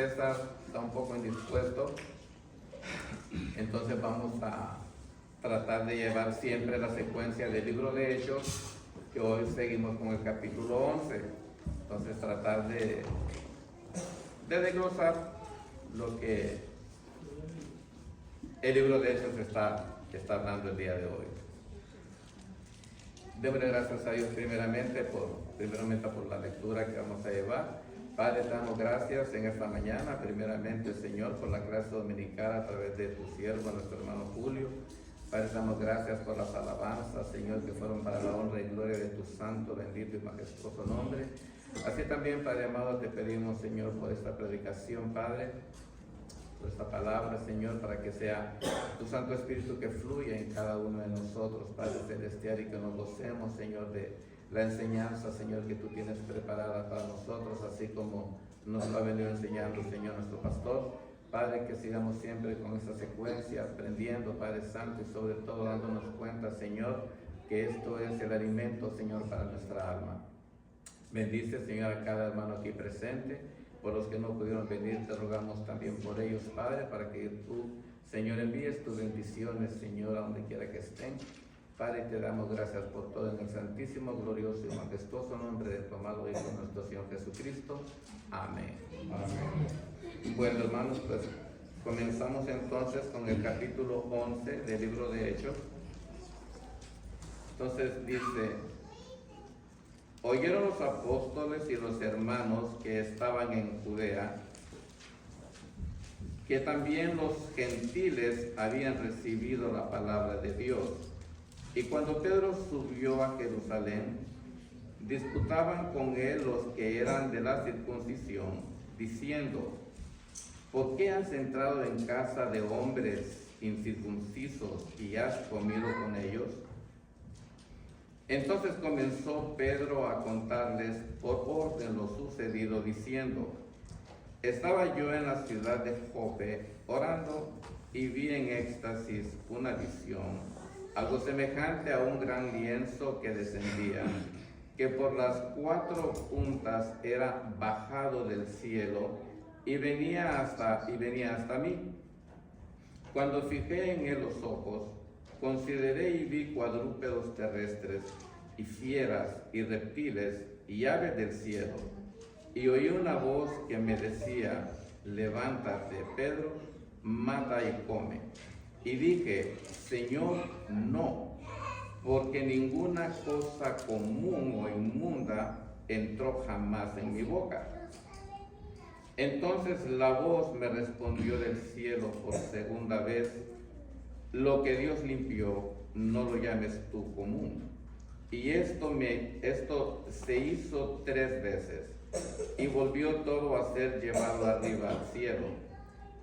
César está un poco indispuesto, entonces vamos a tratar de llevar siempre la secuencia del libro de Hechos, que hoy seguimos con el capítulo 11. Entonces tratar de desglosar lo que el libro de Hechos está hablando el día de hoy. Démosle gracias a Dios primeramente por la lectura que vamos a llevar. Padre, te damos gracias en esta mañana, primeramente, Señor, por la clase dominical a través de tu siervo, nuestro hermano Julio. Padre, te damos gracias por las alabanzas, Señor, que fueron para la honra y gloria de tu santo, bendito y majestuoso nombre. Así también, Padre amado, te pedimos, Señor, por esta predicación, Padre, por esta palabra, Señor, para que sea tu Santo Espíritu que fluya en cada uno de nosotros, Padre celestial, y que nos gocemos, Señor, de la enseñanza, Señor, que tú tienes preparada para nosotros, así como nos lo ha venido enseñando, Señor, nuestro pastor. Padre, que sigamos siempre con esta secuencia, aprendiendo, Padre Santo, y sobre todo dándonos cuenta, Señor, que esto es el alimento, Señor, para nuestra alma. Bendice, Señor, a cada hermano aquí presente. Por los que no pudieron venir, te rogamos también por ellos, Padre, para que tú, Señor, envíes tus bendiciones, Señor, a donde quiera que estén. Padre, te damos gracias por todo en el santísimo, glorioso y majestuoso nombre de tu amado Hijo, nuestro Señor Jesucristo. Amén. Amén. Bueno, hermanos, pues comenzamos entonces con el capítulo 11 del libro de Hechos. Entonces dice: oyeron los apóstoles y los hermanos que estaban en Judea que también los gentiles habían recibido la palabra de Dios. Y cuando Pedro subió a Jerusalén, disputaban con él los que eran de la circuncisión, diciendo: ¿por qué has entrado en casa de hombres incircuncisos y has comido con ellos? Entonces comenzó Pedro a contarles por orden lo sucedido, diciendo: estaba yo en la ciudad de Jope orando y vi en éxtasis una visión, algo semejante a un gran lienzo que descendía, que por las 4 puntas era bajado del cielo y venía hasta mí. Cuando fijé en él los ojos, consideré y vi cuadrúpedos terrestres y fieras y reptiles y aves del cielo, y oí una voz que me decía: levántate, Pedro, mata y come. Y dije: Señor, no, porque ninguna cosa común o inmunda entró jamás en mi boca. Entonces la voz me respondió del cielo por segunda vez: lo que Dios limpió, no lo llames tú común. Y esto se hizo 3 veces, y volvió todo a ser llevado arriba al cielo.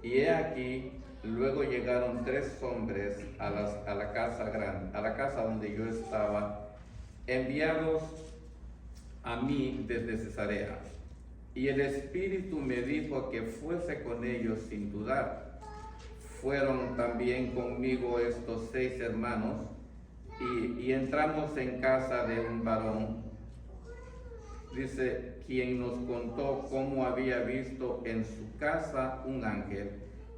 Y he aquí, luego llegaron 3 hombres a la casa donde yo estaba, enviados a mí desde Cesarea. Y el Espíritu me dijo que fuese con ellos sin dudar. Fueron también conmigo estos 6 hermanos, y entramos en casa de un varón, dice, quien nos contó cómo había visto en su casa un ángel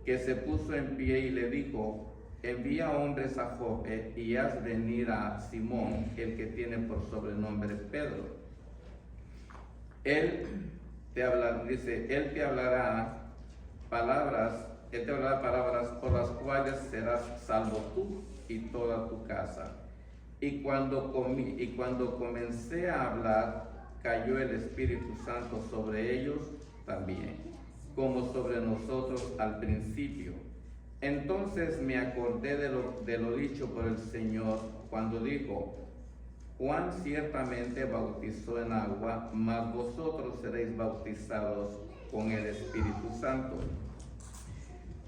que se puso en pie y le dijo: envía hombres a Jope y haz venir a Simón, el que tiene por sobrenombre Pedro. Él te hablará palabras por las cuales serás salvo tú y toda tu casa. Y cuando comencé a hablar, cayó el Espíritu Santo sobre ellos también, como sobre nosotros al principio. Entonces me acordé de lo dicho por el Señor cuando dijo: Juan ciertamente bautizó en agua, mas vosotros seréis bautizados con el Espíritu Santo.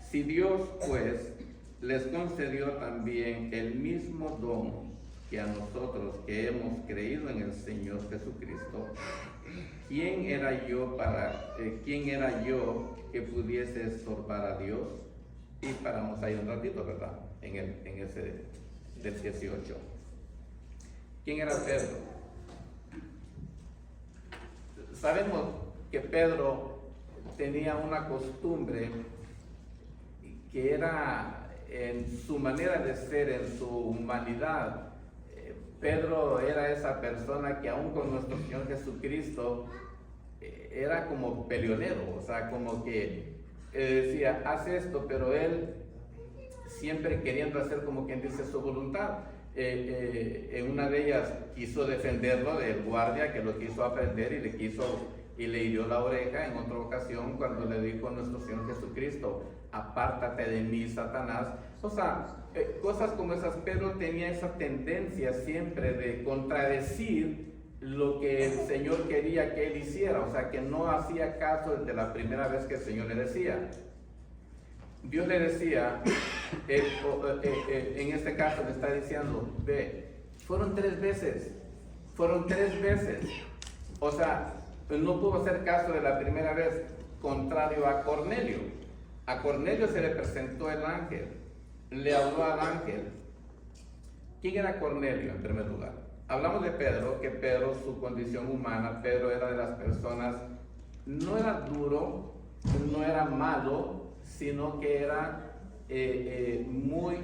Si Dios, pues, les concedió también el mismo don que a nosotros que hemos creído en el Señor Jesucristo, ¿quién era yo que pudiese estorbar a Dios? Y paramos ahí un ratito, ¿verdad? En ese del 18. ¿Quién era Pedro? Sabemos que Pedro tenía una costumbre que era en su manera de ser, en su humanidad. Pedro era esa persona que aún con nuestro Señor Jesucristo era como peleonero, o sea, como que decía, haz esto, pero él siempre queriendo hacer como quien dice su voluntad. En una de ellas quiso defenderlo del guardia que lo quiso aprender y le hirió la oreja. En otra ocasión, cuando le dijo a nuestro Señor Jesucristo, apártate de mí, Satanás. O sea, cosas como esas. Pedro tenía esa tendencia siempre de contradecir lo que el Señor quería que él hiciera, o sea, que no hacía caso desde la primera vez que el Señor le decía. Dios le decía, en este caso le está diciendo, ve, fueron tres veces, o sea, no pudo hacer caso de la primera vez, contrario a Cornelio. A Cornelio se le presentó el ángel, le habló al ángel. ¿Quién era Cornelio en primer lugar? Hablamos de Pedro, que Pedro, su condición humana, Pedro era de las personas, no era duro, no era malo, sino que era muy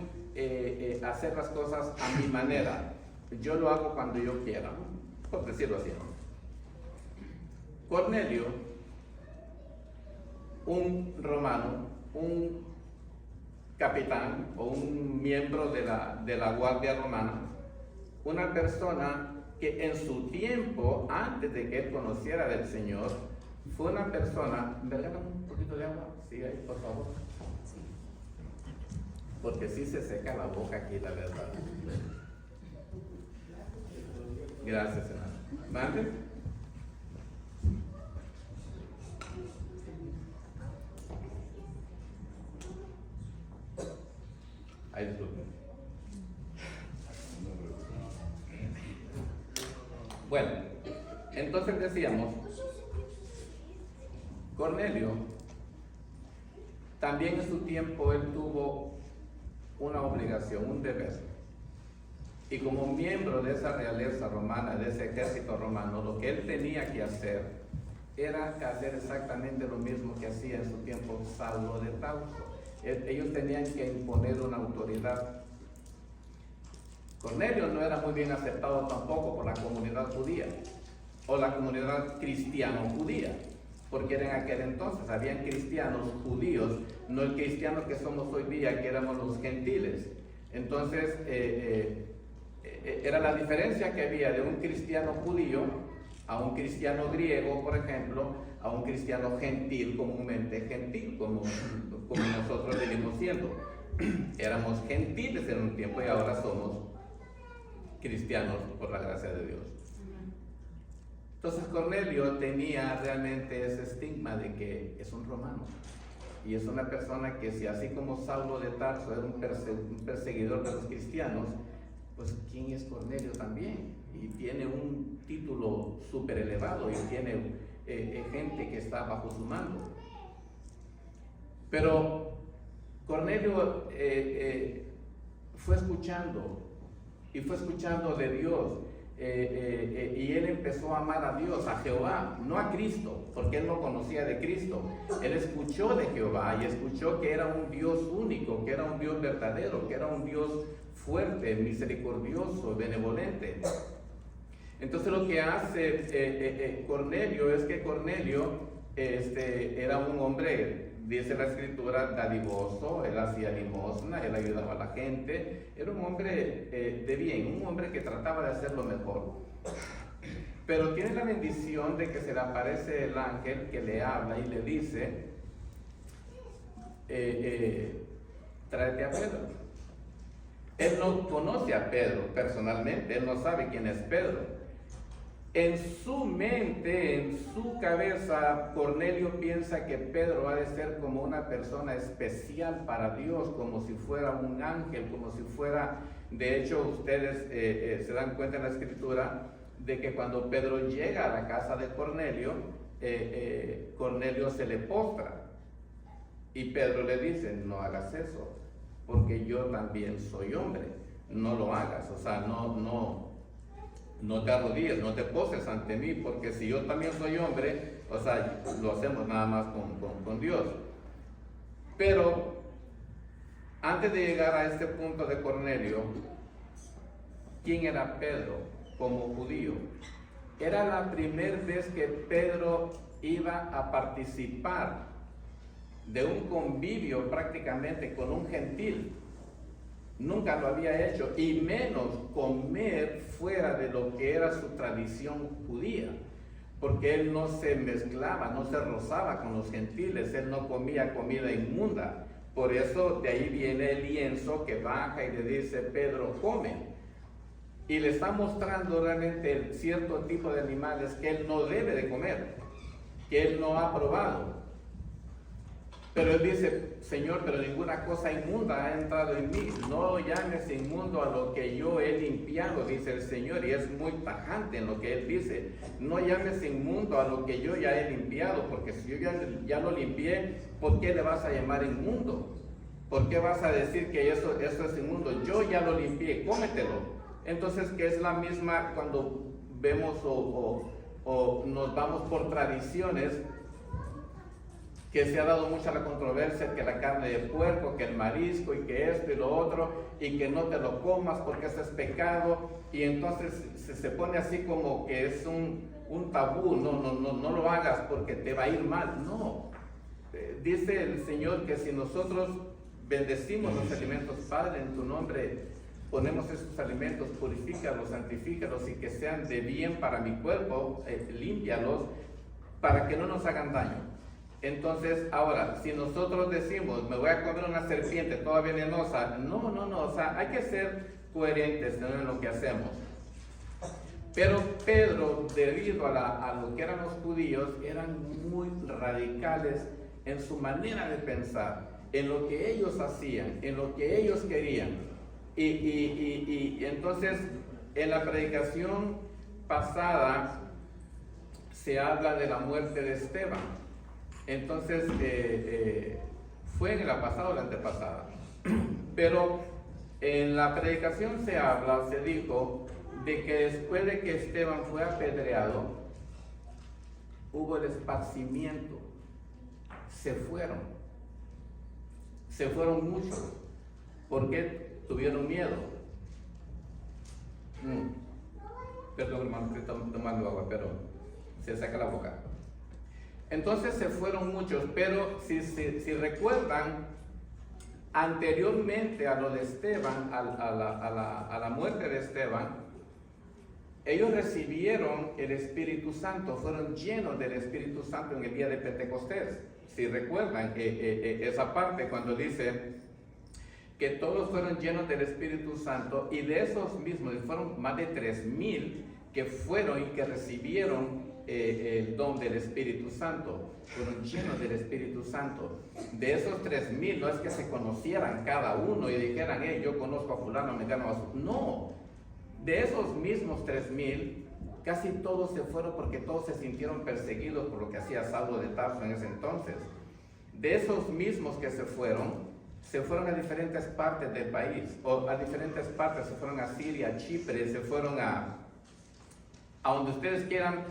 hacer las cosas a mi manera. Yo lo hago cuando yo quiera, por decirlo así. Cornelio, un romano, un capitán o un miembro de la guardia romana, una persona que en su tiempo, antes de que él conociera del Señor, fue una persona. ¿Me regalan un poquito de agua? Sí, ahí, por favor. Porque sí se seca la boca aquí, la verdad. Gracias, hermano. ¿Mande? Ahí, disculpen. Bueno, entonces decíamos, Cornelio, también en su tiempo él tuvo una obligación, un deber. Y como miembro de esa realeza romana, de ese ejército romano, lo que él tenía que hacer era hacer exactamente lo mismo que hacía en su tiempo Saulo de Tarso. Ellos tenían que imponer una autoridad. Cornelio no era muy bien aceptado tampoco por la comunidad judía o la comunidad cristiano-judía, porque era en aquel entonces, habían cristianos judíos, no el cristiano que somos hoy día, que éramos los gentiles. Entonces, era la diferencia que había de un cristiano judío a un cristiano griego, por ejemplo, a un cristiano gentil, comúnmente gentil, como nosotros venimos siendo. Éramos gentiles en un tiempo y ahora somos cristianos por la gracia de Dios. Entonces Cornelio tenía realmente ese estigma de que es un romano y es una persona que, si así como Saulo de Tarso era un perseguidor de los cristianos, pues ¿quién es Cornelio también? Y tiene un título súper elevado y tiene gente que está bajo su mando. Pero Cornelio fue escuchando de Dios, y él empezó a amar a Dios, a Jehová, no a Cristo, porque él no conocía de Cristo. Él escuchó de Jehová y escuchó que era un Dios único, que era un Dios verdadero, que era un Dios fuerte, misericordioso, benevolente. Entonces lo que hace Cornelio es que Cornelio era un hombre, dice la escritura, dadivoso. Él hacía limosna, él ayudaba a la gente, era un hombre de bien, un hombre que trataba de hacer lo mejor. Pero tiene la bendición de que se le aparece el ángel que le habla y le dice, tráete a Pedro. Él no conoce a Pedro personalmente, él no sabe quién es Pedro. En su mente, en su cabeza, Cornelio piensa que Pedro ha de ser como una persona especial para Dios, como si fuera un ángel, como si fuera. De hecho, ustedes se dan cuenta en la escritura de que cuando Pedro llega a la casa de Cornelio, Cornelio se le postra y Pedro le dice, no hagas eso, porque yo también soy hombre, no lo hagas, o sea, no te arrodilles, no te poses ante mí, porque si yo también soy hombre, O sea, lo hacemos nada más con Dios. Pero antes de llegar a este punto de Cornelio, ¿quién era Pedro como judío? Era la primera vez que Pedro iba a participar de un convivio prácticamente con un gentil. Nunca lo había hecho, y menos comer fuera de lo que era su tradición judía, porque él no se mezclaba, no se rozaba con los gentiles, él no comía comida inmunda. Por eso de ahí viene el lienzo que baja y le dice: Pedro, come. Y le está mostrando realmente el cierto tipo de animales que él no debe de comer, que él no ha probado. Pero él dice: Señor, pero ninguna cosa inmunda ha entrado en mí. No llames inmundo a lo que yo he limpiado, dice el Señor. Y es muy tajante en lo que él dice: no llames inmundo a lo que yo ya he limpiado, porque si yo ya lo limpié, ¿por qué le vas a llamar inmundo? ¿Por qué vas a decir que eso es inmundo? Yo ya lo limpié, cómetelo. Entonces, que es la misma cuando vemos o nos vamos por tradiciones, que se ha dado mucha la controversia, que la carne de puerco, que el marisco, y que esto y lo otro, y que no te lo comas porque eso es pecado, y entonces se pone así como que es un tabú. No lo hagas porque te va a ir mal. No, dice el Señor que si nosotros bendecimos los alimentos, Padre, en tu nombre ponemos esos alimentos, purifícalos, santifícalos, y que sean de bien para mi cuerpo, límpialos, para que no nos hagan daño. Entonces, ahora, si nosotros decimos: me voy a comer una serpiente toda venenosa, no, o sea, hay que ser coherentes en lo que hacemos. Pero Pedro, debido a lo que eran los judíos, eran muy radicales en su manera de pensar, en lo que ellos hacían, en lo que ellos querían. Y entonces, en la predicación pasada se habla de la muerte de Esteban. Entonces, fue en la pasada o la antepasada, pero en la predicación se dijo de que después de que Esteban fue apedreado, hubo el esparcimiento, se fueron muchos, porque tuvieron miedo. Perdón, hermano, que estoy tomando agua, pero se saca la boca. Entonces se fueron muchos, pero si recuerdan, anteriormente a lo de Esteban, a la muerte de Esteban, ellos recibieron el Espíritu Santo, fueron llenos del Espíritu Santo en el día de Pentecostés. Si recuerdan esa parte cuando dice que todos fueron llenos del Espíritu Santo, y de esos mismos fueron más de 3,000 que fueron y que recibieron el don del Espíritu Santo, fueron llenos del Espíritu Santo. De esos 3,000, no es que se conocieran cada uno y dijeran: yo conozco a fulano, mengano. No, de esos mismos 3,000, casi todos se fueron porque todos se sintieron perseguidos por lo que hacía Saulo de Tarso en ese entonces. De esos mismos que se fueron a diferentes partes del país, o a diferentes partes, se fueron a Siria, a Chipre, se fueron a donde ustedes quieran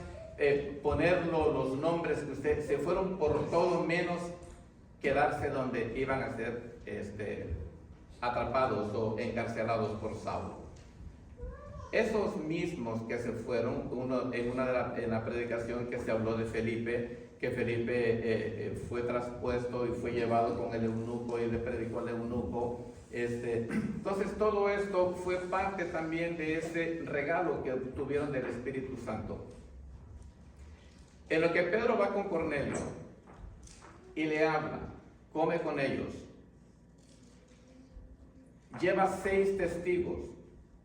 ponerlo, los nombres que ustedes, se fueron por todo menos quedarse donde iban a ser atrapados o encarcelados por Saulo. Esos mismos que se fueron, en la predicación que se habló de Felipe, que Felipe fue traspuesto y fue llevado con el eunuco y le predicó al eunuco. Entonces todo esto fue parte también de ese regalo que obtuvieron del Espíritu Santo. En lo que Pedro va con Cornelio y le habla, come con ellos, lleva 6 testigos,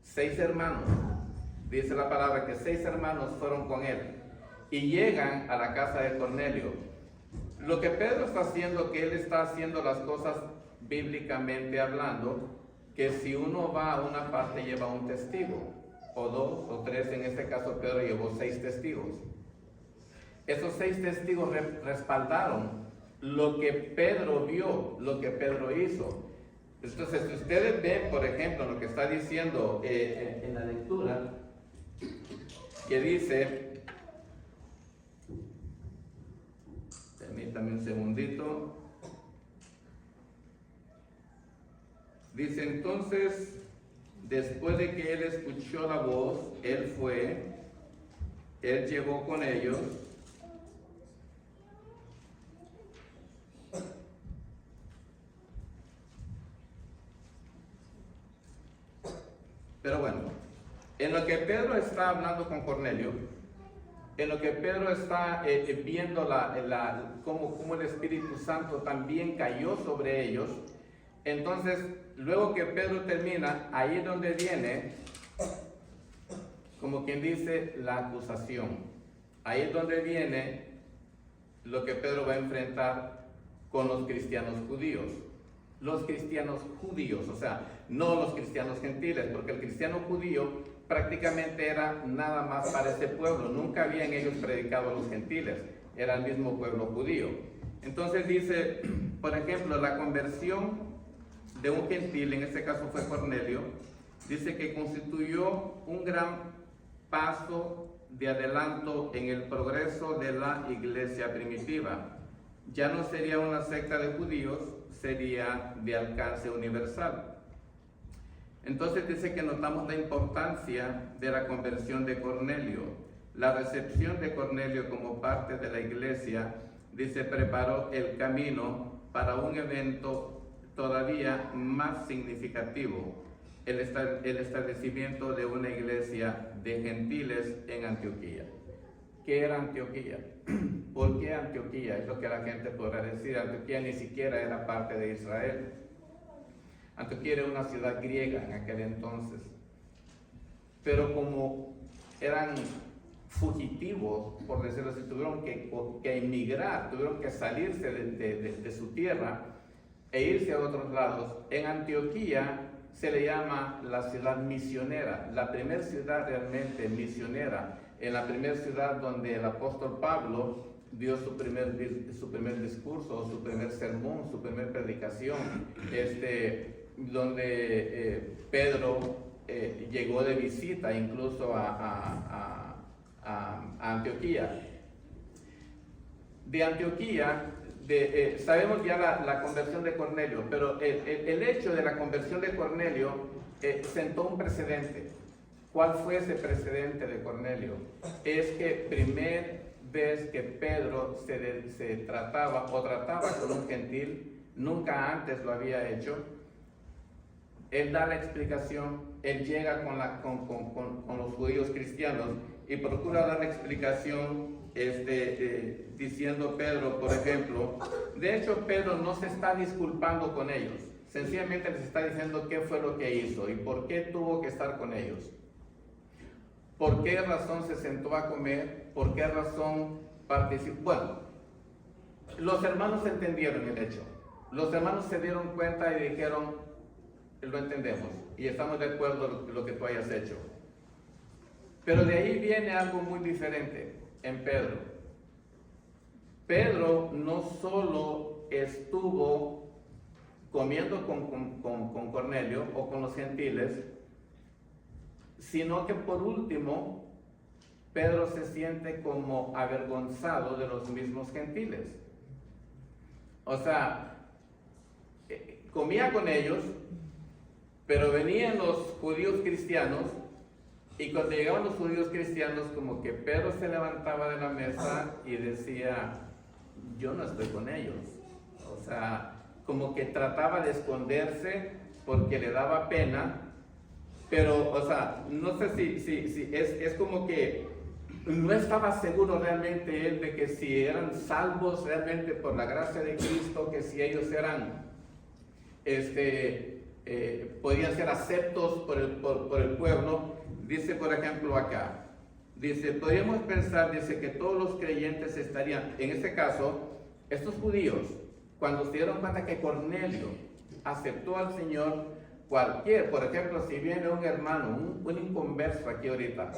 6 hermanos. Dice la palabra que 6 hermanos fueron con él y llegan a la casa de Cornelio. Lo que Pedro está haciendo, que él está haciendo las cosas bíblicamente hablando, que si uno va a una parte lleva un testigo, o 2 o 3, en este caso Pedro llevó 6 testigos. Esos 6 testigos respaldaron lo que Pedro vio, lo que Pedro hizo. Entonces, si ustedes ven, por ejemplo, lo que está diciendo en la lectura, que dice Permítame un segundito. Dice entonces, después de que él escuchó la voz, él llegó con ellos. Pero bueno, en lo que Pedro está hablando con Cornelio, en lo que Pedro está viendo cómo el Espíritu Santo también cayó sobre ellos, entonces, luego que Pedro termina, ahí es donde viene, como quien dice, la acusación. Ahí es donde viene lo que Pedro va a enfrentar con los cristianos judíos. Los cristianos judíos, o sea, no los cristianos gentiles, porque el cristiano judío prácticamente era nada más para ese pueblo. Nunca habían ellos predicado a los gentiles, era el mismo pueblo judío. Entonces dice, por ejemplo, la conversión de un gentil, en este caso fue Cornelio, dice que constituyó un gran paso de adelanto en el progreso de la iglesia primitiva. Ya no sería una secta de judíos, sería de alcance universal. Entonces dice que notamos la importancia de la conversión de Cornelio. La recepción de Cornelio como parte de la iglesia, dice, preparó el camino para un evento todavía más significativo, el establecimiento de una iglesia de gentiles en Antioquía. ¿Qué era Antioquía? ¿Por qué Antioquía? Es lo que la gente podrá decir. Antioquía ni siquiera era parte de Israel. Antioquía era una ciudad griega en aquel entonces. Pero como eran fugitivos, por decirlo así, tuvieron que emigrar, tuvieron que salirse de su tierra e irse a otros lados. En Antioquía se le llama la ciudad misionera, la primera ciudad realmente misionera, en la primera ciudad donde el apóstol Pablo dio su primer discurso, su primer sermón, su primera predicación, donde Pedro llegó de visita incluso a Antioquía. De Antioquía, sabemos ya la conversión de Cornelio, pero el hecho de la conversión de Cornelio sentó un precedente. ¿Cuál fue ese precedente de Cornelio? Es que primera vez que Pedro se trataba con un gentil, nunca antes lo había hecho. Él da la explicación, él llega con los judíos cristianos y procura dar la explicación diciendo Pedro, por ejemplo, de hecho Pedro no se está disculpando con ellos, sencillamente les está diciendo qué fue lo que hizo y por qué tuvo que estar con ellos. ¿Por qué razón se sentó a comer? ¿Por qué razón participó? Bueno, los hermanos entendieron el hecho. Los hermanos se dieron cuenta y dijeron, lo entendemos y estamos de acuerdo con lo que tú hayas hecho. Pero de ahí viene algo muy diferente en Pedro. Pedro no solo estuvo comiendo con Cornelio o con los gentiles, sino que por último, Pedro se siente como avergonzado de los mismos gentiles. O sea, comía con ellos, pero venían los judíos cristianos, y cuando llegaban los judíos cristianos, como que Pedro se levantaba de la mesa y decía, yo no estoy con ellos. O sea, como que trataba de esconderse porque le daba pena. Pero, o sea, no sé si es como que no estaba seguro realmente él de que si eran salvos realmente por la gracia de Cristo, que si ellos eran, podían ser aceptos por el pueblo. Dice, por ejemplo, acá, dice, podríamos pensar, dice, que todos los creyentes estarían, en este caso, estos judíos, cuando se dieron cuenta que Cornelio aceptó al Señor, por ejemplo, si viene un hermano, un inconverso aquí ahorita,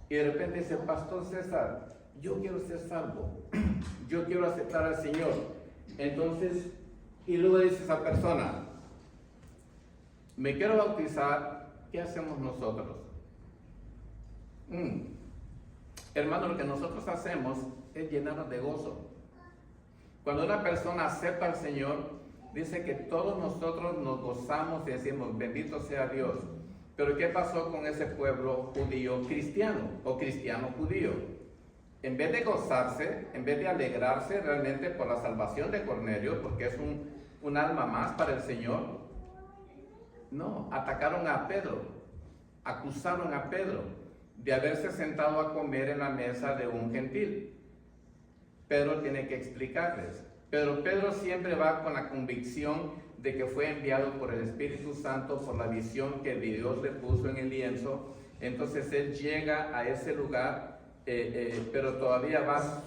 y de repente dice, Pastor César, yo quiero ser salvo, yo quiero aceptar al Señor. Entonces, y luego dice esa persona, me quiero bautizar, ¿qué hacemos nosotros? Hermano, lo que nosotros hacemos es llenarnos de gozo. Cuando una persona acepta al Señor, dice que todos nosotros nos gozamos y decimos, bendito sea Dios. Pero ¿qué pasó con ese pueblo judío cristiano o cristiano judío? En vez de gozarse, en vez de alegrarse realmente por la salvación de Cornelio, porque es un alma más para el Señor, no, atacaron a Pedro, acusaron a Pedro de haberse sentado a comer en la mesa de un gentil. Pedro tiene que explicarles, pero Pedro siempre va con la convicción de que fue enviado por el Espíritu Santo por la visión que Dios le puso en el lienzo. Entonces él llega a ese lugar, pero todavía va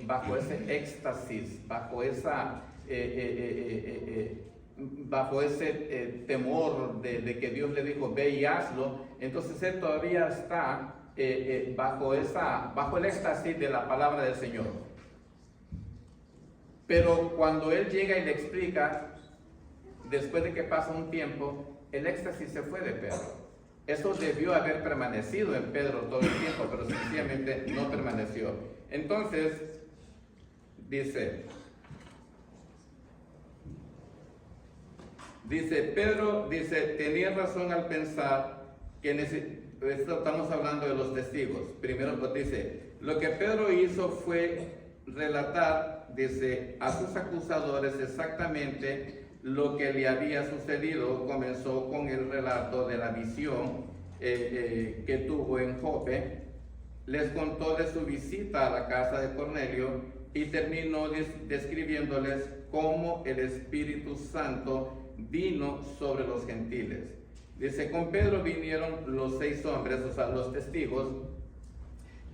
bajo ese éxtasis, bajo ese temor de que Dios le dijo, ve y hazlo. Entonces él todavía está bajo el éxtasis de la palabra del Señor. Pero cuando él llega y le explica, después de que pasa un tiempo, el éxtasis se fue de Pedro. Eso debió haber permanecido en Pedro todo el tiempo, pero sencillamente no permaneció. Entonces, Pedro tenía razón al pensar que estamos hablando de los testigos. Primero pues dice, lo que Pedro hizo fue relatar, dice, a sus acusadores exactamente lo que le había sucedido. Comenzó con el relato de la visión que tuvo en Jope, les contó de su visita a la casa de Cornelio y terminó describiéndoles cómo el Espíritu Santo vino sobre los gentiles. Dice, con Pedro vinieron los 6 hombres, o sea, los testigos,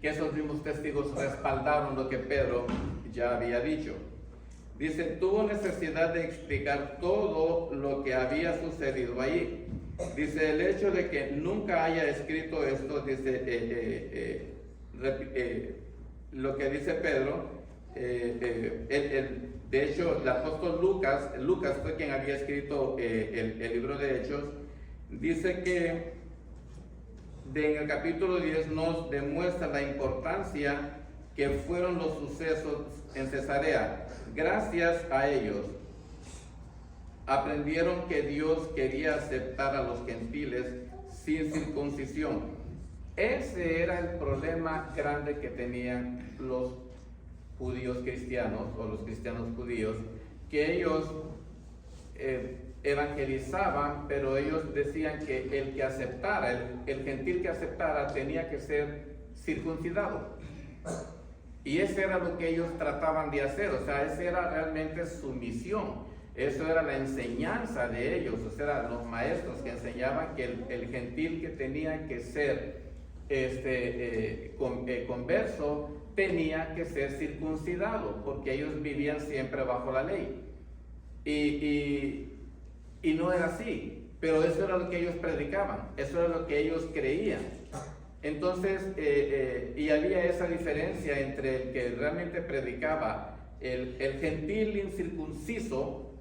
que esos mismos testigos respaldaron lo que Pedro ya había dicho. Dice, tuvo necesidad de explicar todo lo que había sucedido ahí. Dice, el hecho de que nunca haya escrito esto, dice, lo que dice Pedro, de hecho, el apóstol Lucas fue quien había escrito el libro de Hechos, dice que en el capítulo 10 nos demuestra la importancia que fueron los sucesos en Cesarea. Gracias a ellos aprendieron que Dios quería aceptar a los gentiles sin circuncisión. Ese era el problema grande que tenían los judíos cristianos o los cristianos judíos, que ellos evangelizaban, pero ellos decían que el que aceptara, el gentil que aceptara, tenía que ser circuncidado. Y ese era lo que ellos trataban de hacer, o sea, esa era realmente su misión. Eso era la enseñanza de ellos, o sea, los maestros que enseñaban que el gentil que tenía que ser converso tenía que ser circuncidado, porque ellos vivían siempre bajo la ley. Y no era así, pero eso era lo que ellos predicaban, eso era lo que ellos creían. Entonces, y había esa diferencia entre el que realmente predicaba el gentil incircunciso.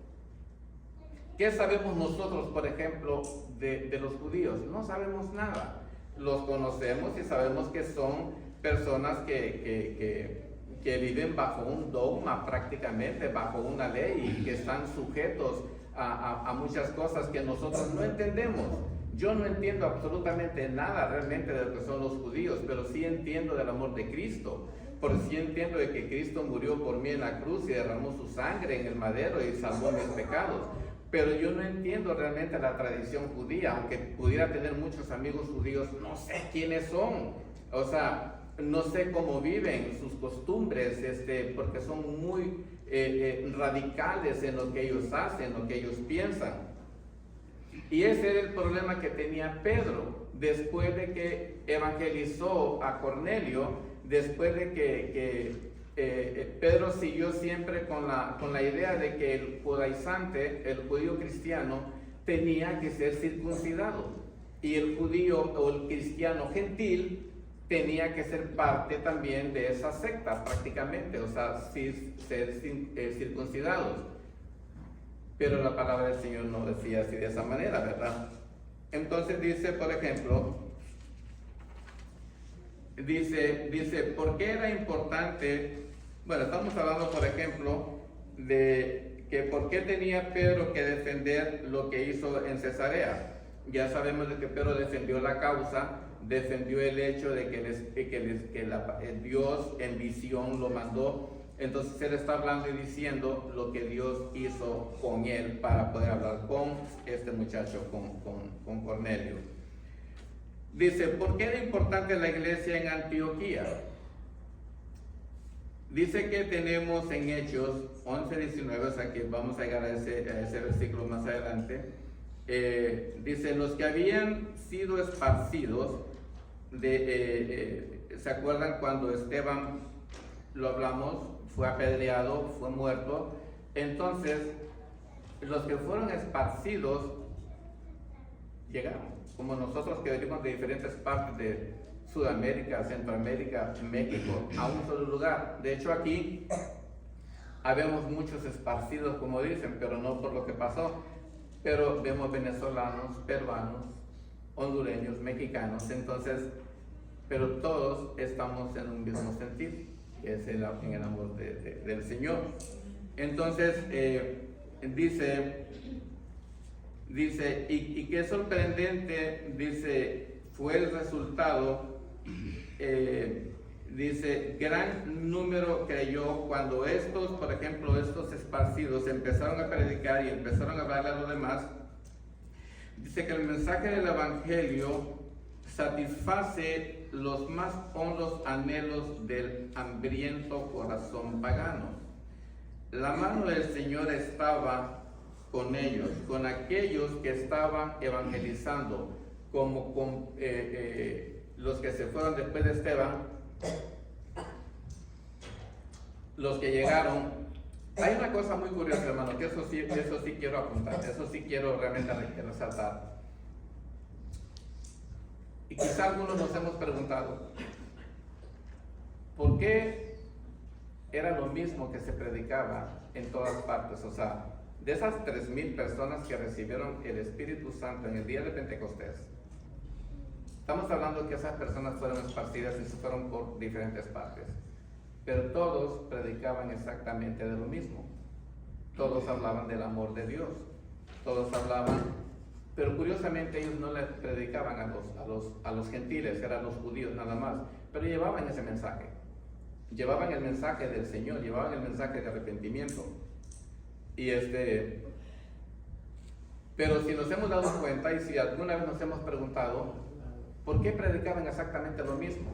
¿Qué sabemos nosotros, por ejemplo, de los judíos? No sabemos nada. Los conocemos y sabemos que son personas que viven bajo un dogma, prácticamente bajo una ley, y que están sujetos a muchas cosas que nosotros no entendemos. Yo no entiendo absolutamente nada realmente de lo que son los judíos, pero sí entiendo del amor de Cristo, porque sí entiendo de que Cristo murió por mí en la cruz y derramó su sangre en el madero y salvó mis pecados. Pero yo no entiendo realmente la tradición judía, aunque pudiera tener muchos amigos judíos, no sé quiénes son, o sea, no sé cómo viven, sus costumbres, porque son muy radicales en lo que ellos hacen, lo que ellos piensan. Y ese era el problema que tenía Pedro, después de que evangelizó a Cornelio, después de que Pedro siguió siempre con la idea de que el judaizante, el judío cristiano, tenía que ser circuncidado, y el judío o el cristiano gentil tenía que ser parte también de esa secta prácticamente, o sea, ser circuncidados. Pero la palabra del Señor no decía así de esa manera, ¿verdad? Entonces dice, por ejemplo, dice, ¿por qué era importante? Bueno, estamos hablando, por ejemplo, de que por qué tenía Pedro que defender lo que hizo en Cesarea. Ya sabemos de que Pedro defendió la causa, defendió el hecho de que Dios en visión lo mandó. Entonces él está hablando y diciendo lo que Dios hizo con él para poder hablar con este muchacho, con Cornelio. Dice, ¿por qué era importante la iglesia en Antioquía? Dice que tenemos en Hechos 11:19, o sea que vamos a llegar a ese versículo más adelante. Dice, los que habían sido esparcidos, ¿se acuerdan cuando Esteban, lo hablamos, fue apedreado, fue muerto? Entonces, los que fueron esparcidos llegaron, como nosotros que venimos de diferentes partes de Sudamérica, Centroamérica, México, a un solo lugar. De hecho, aquí habemos muchos esparcidos, como dicen, pero no por lo que pasó. Pero vemos venezolanos, peruanos, hondureños, mexicanos, entonces, pero todos estamos en un mismo sentir, que es en el amor del Señor. Entonces, dice, y qué sorprendente, dice, fue el resultado, dice, gran número creyó cuando estos, por ejemplo, estos esparcidos empezaron a predicar y empezaron a hablar a los demás. Dice que el mensaje del evangelio satisface los más hondos anhelos del hambriento corazón pagano. La mano del Señor estaba con ellos, con aquellos que estaban evangelizando, como con los que se fueron después de Esteban, los que llegaron. Hay una cosa muy curiosa, hermano, que eso sí quiero apuntar, eso sí quiero realmente resaltar. Y quizá algunos nos hemos preguntado, ¿por qué era lo mismo que se predicaba en todas partes? O sea, de esas 3,000 personas que recibieron el Espíritu Santo en el día de Pentecostés, estamos hablando que esas personas fueron esparcidas y se fueron por diferentes partes, pero todos predicaban exactamente de lo mismo. Todos hablaban del amor de Dios, todos hablaban, pero curiosamente ellos no le predicaban a los gentiles, eran los judíos nada más, pero llevaban ese mensaje, llevaban el mensaje del Señor, llevaban el mensaje de arrepentimiento. Pero si nos hemos dado cuenta y si alguna vez nos hemos preguntado, ¿por qué predicaban exactamente lo mismo?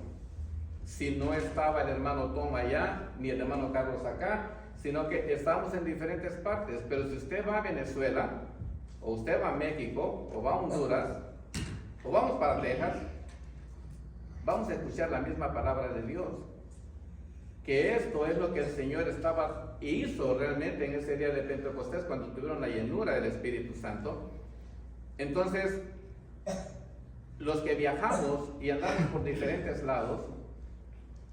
Si no estaba el hermano Tom allá, ni el hermano Carlos acá, sino que estábamos en diferentes partes. Pero si usted va a Venezuela, o usted va a México, o va a Honduras, o vamos para Texas, vamos a escuchar la misma palabra de Dios. Que esto es lo que el Señor hizo realmente en ese día de Pentecostés, cuando tuvieron la llenura del Espíritu Santo. Entonces, los que viajamos y andamos por diferentes lados,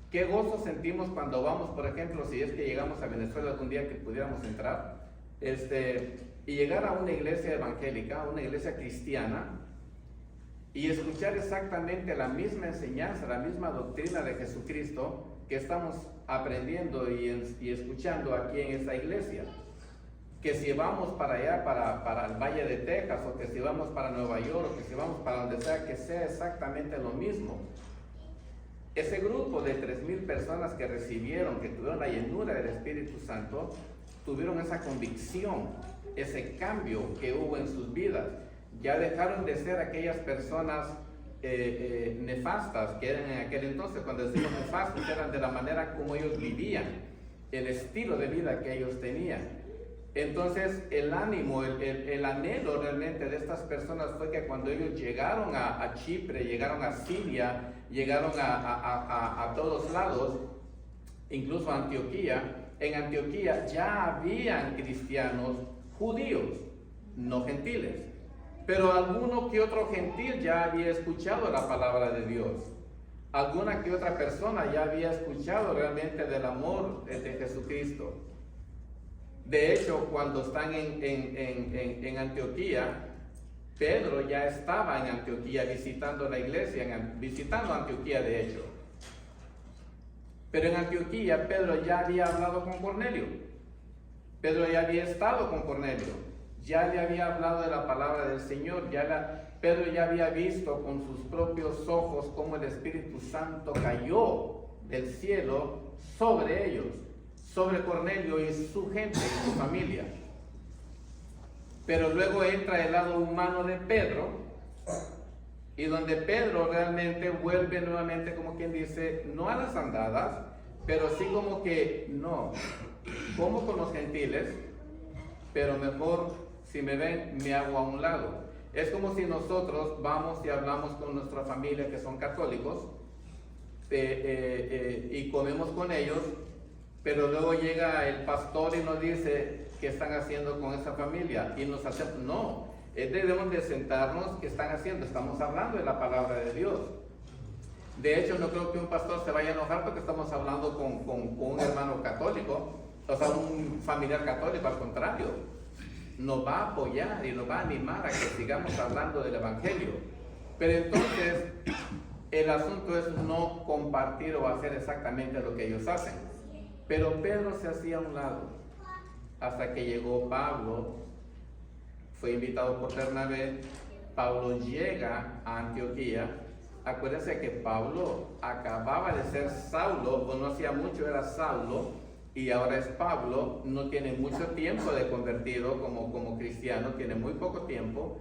qué gozo sentimos cuando vamos, por ejemplo, si es que llegamos a Venezuela algún día que pudiéramos entrar, y llegar a una iglesia evangélica, una iglesia cristiana, y escuchar exactamente la misma enseñanza, la misma doctrina de Jesucristo que estamos aprendiendo y escuchando aquí en esta iglesia. Que si vamos para allá, para el Valle de Texas, o que si vamos para Nueva York, o que si vamos para donde sea, que sea exactamente lo mismo. Ese grupo de 3,000 personas que recibieron, que tuvieron la llenura del Espíritu Santo, tuvieron esa convicción, ese cambio que hubo en sus vidas. Ya dejaron de ser aquellas personas nefastas que eran en aquel entonces. Cuando decimos nefastos, eran de la manera como ellos vivían, el estilo de vida que ellos tenían. Entonces el ánimo, el anhelo realmente de estas personas fue que cuando ellos llegaron a Chipre, llegaron a Siria, llegaron a todos lados, incluso a Antioquía, en Antioquía ya habían cristianos judíos, no gentiles, pero alguno que otro gentil ya había escuchado la palabra de Dios. Alguna que otra persona ya había escuchado realmente del amor de Jesucristo. De hecho, cuando están en Antioquía, Pedro ya estaba en Antioquía visitando la iglesia, visitando Antioquía de hecho. Pero en Antioquía, Pedro ya había hablado con Cornelio. Pedro ya había estado con Cornelio, ya le había hablado de la palabra del Señor, Pedro ya había visto con sus propios ojos cómo el Espíritu Santo cayó del cielo sobre ellos, sobre Cornelio y su gente y su familia. Pero luego entra el lado humano de Pedro, y donde Pedro realmente vuelve nuevamente, como quien dice, no a las andadas, pero sí como que no, como con los gentiles, pero mejor si me ven me hago a un lado. Es como si nosotros vamos y hablamos con nuestra familia que son católicos y comemos con ellos, pero luego llega el pastor y nos dice qué están haciendo con esa familia y nos hacemos, no, debemos de sentarnos, ¿qué están haciendo? Estamos hablando de la palabra de Dios. De hecho, no creo que un pastor se vaya a enojar porque estamos hablando con un hermano católico, o sea, un familiar católico. Al contrario, nos va a apoyar y nos va a animar a que sigamos hablando del Evangelio. Pero entonces, el asunto es no compartir o hacer exactamente lo que ellos hacen. Pero Pedro se hacía a un lado, hasta que llegó Pablo, fue invitado por Bernabé. Pablo llega a Antioquía. Acuérdense que Pablo acababa de ser Saulo, o no hacía mucho era Saulo, y ahora es Pablo. No tiene mucho tiempo de convertido como cristiano, tiene muy poco tiempo,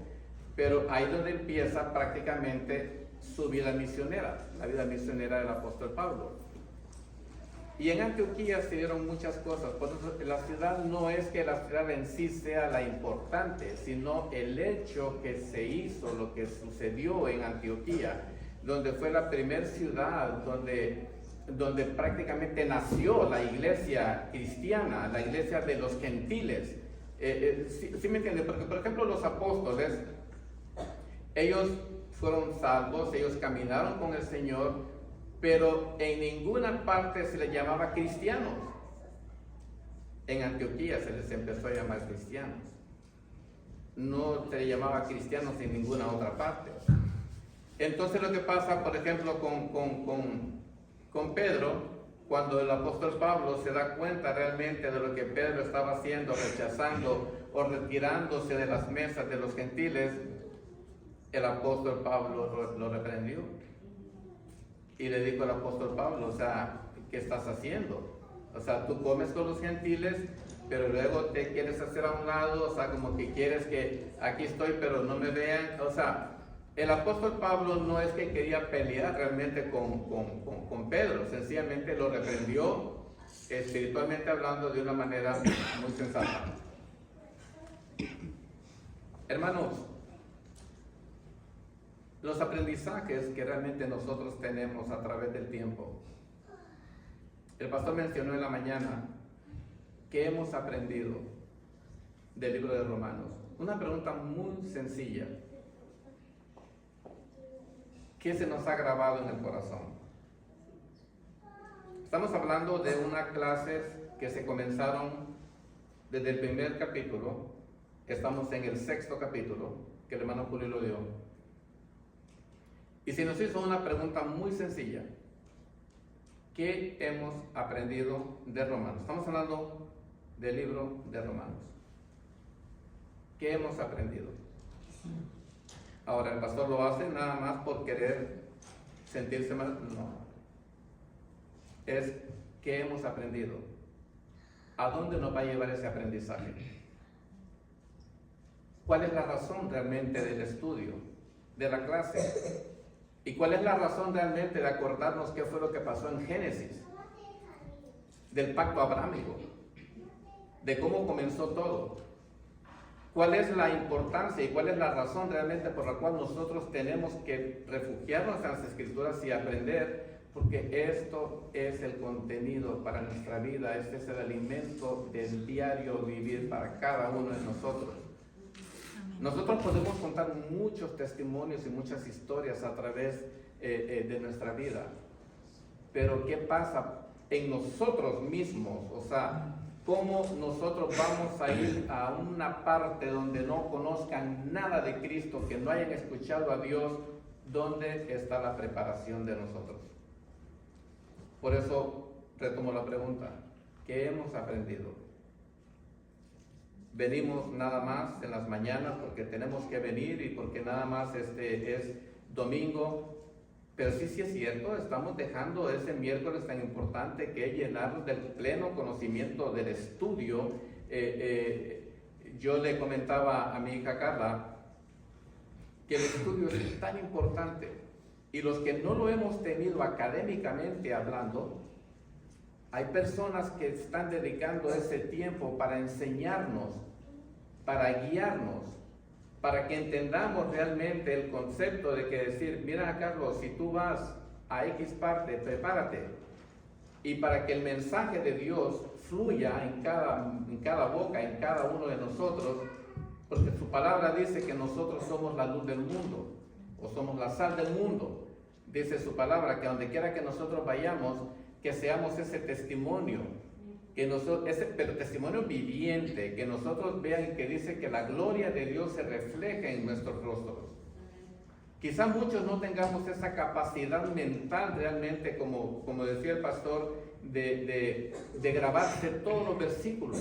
pero ahí es donde empieza prácticamente su vida misionera, la vida misionera del apóstol Pablo. Y en Antioquía se dieron muchas cosas. Por eso la ciudad no es que la ciudad en sí sea la importante, sino el hecho que se hizo, lo que sucedió en Antioquía, donde fue la primera ciudad donde prácticamente nació la iglesia cristiana, la iglesia de los gentiles. ¿Sí me entienden? Porque, por ejemplo, los apóstoles, ellos fueron salvos, ellos caminaron con el Señor, pero en ninguna parte se les llamaba cristianos. En Antioquía se les empezó a llamar cristianos. No se les llamaba cristianos en ninguna otra parte. Entonces lo que pasa, por ejemplo, con Pedro, cuando el apóstol Pablo se da cuenta realmente de lo que Pedro estaba haciendo, rechazando o retirándose de las mesas de los gentiles, el apóstol Pablo lo reprendió. Y le dijo al apóstol Pablo, o sea, ¿qué estás haciendo? O sea, tú comes con los gentiles, pero luego te quieres hacer a un lado, o sea, como que quieres que aquí estoy, pero no me vean. O sea, el apóstol Pablo no es que quería pelear realmente con Pedro, sencillamente lo reprendió, espiritualmente hablando, de una manera muy sensata. Hermanos, los aprendizajes que realmente nosotros tenemos a través del tiempo. El pastor mencionó en la mañana que hemos aprendido del libro de Romanos. Una pregunta muy sencilla. ¿Qué se nos ha grabado en el corazón? Estamos hablando de unas clases que se comenzaron desde el primer capítulo. Estamos en el 6º capítulo, que el hermano Julio lo dio. Y se nos hizo una pregunta muy sencilla. ¿Qué hemos aprendido de Romanos? Estamos hablando del libro de Romanos. ¿Qué hemos aprendido? Ahora, el pastor lo hace nada más por querer sentirse mal. No. Es ¿qué hemos aprendido? ¿A dónde nos va a llevar ese aprendizaje? ¿Cuál es la razón realmente del estudio, de la clase? ¿Y cuál es la razón realmente de acordarnos qué fue lo que pasó en Génesis? Del pacto abrámico, de cómo comenzó todo. ¿Cuál es la importancia y cuál es la razón realmente por la cual nosotros tenemos que refugiarnos en las Escrituras y aprender? Porque esto es el contenido para nuestra vida, este es el alimento del diario vivir para cada uno de nosotros. Nosotros podemos contar muchos testimonios y muchas historias a través de nuestra vida, pero ¿qué pasa en nosotros mismos? O sea, ¿cómo nosotros vamos a ir a una parte donde no conozcan nada de Cristo, que no hayan escuchado a Dios? ¿Dónde está la preparación de nosotros? Por eso retomo la pregunta, ¿qué hemos aprendido? venimos nada más en las mañanas porque tenemos que venir y porque nada más es domingo. Pero sí es cierto, estamos dejando ese miércoles tan importante que es llenarnos del pleno conocimiento del estudio. Yo le comentaba a mi hija Carla que el estudio es tan importante, y los que no lo hemos tenido académicamente hablando, hay personas que están dedicando ese tiempo para enseñarnos, para guiarnos, para que entendamos realmente el concepto de que decir, mira Carlos, si tú vas a X parte, prepárate, y para que el mensaje de Dios fluya en cada boca, en cada uno de nosotros, porque su palabra dice que nosotros somos la luz del mundo, o somos la sal del mundo. Dice su palabra que donde quiera que nosotros vayamos, que seamos ese testimonio, pero testimonio viviente, que nosotros vean que dice que la gloria de Dios se refleja en nuestros rostros. Quizá muchos no tengamos esa capacidad mental realmente, como decía el pastor, de grabarse todos los versículos,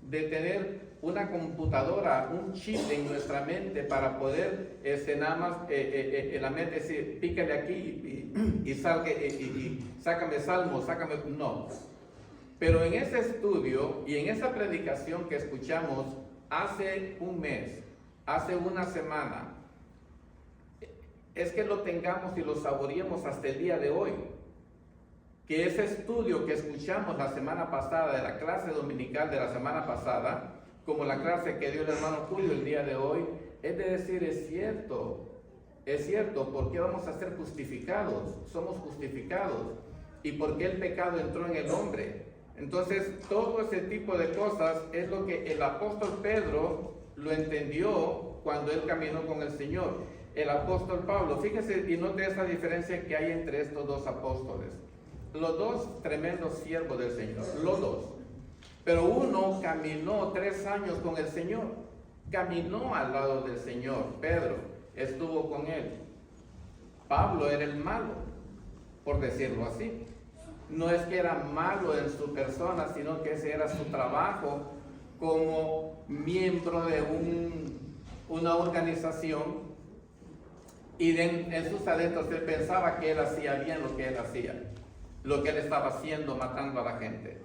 de tener una computadora, un chip en nuestra mente para poder nada más en la mente decir, pícale aquí y sácame salmo, sácame... No. Pero en ese estudio y en esa predicación que escuchamos hace un mes, hace una semana, es que lo tengamos y lo saboreemos hasta el día de hoy. Que ese estudio que escuchamos la semana pasada, de la clase dominical de la semana pasada, como la clase que dio el hermano Julio el día de hoy, es de decir, es cierto, ¿por qué vamos a ser justificados? Somos justificados. ¿Y por qué el pecado entró en el hombre? Entonces, todo ese tipo de cosas es lo que el apóstol Pedro lo entendió cuando él caminó con el Señor. El apóstol Pablo, fíjese y note esa diferencia que hay entre estos dos apóstoles. Los dos tremendos siervos del Señor, los dos. Pero uno caminó 3 años con el Señor, caminó al lado del Señor. Pedro estuvo con él. Pablo era el malo, por decirlo así. No es que era malo en su persona, sino que ese era su trabajo como miembro de una organización, y en sus adentros él pensaba que él hacía bien lo que él hacía, lo que él estaba haciendo, matando a la gente.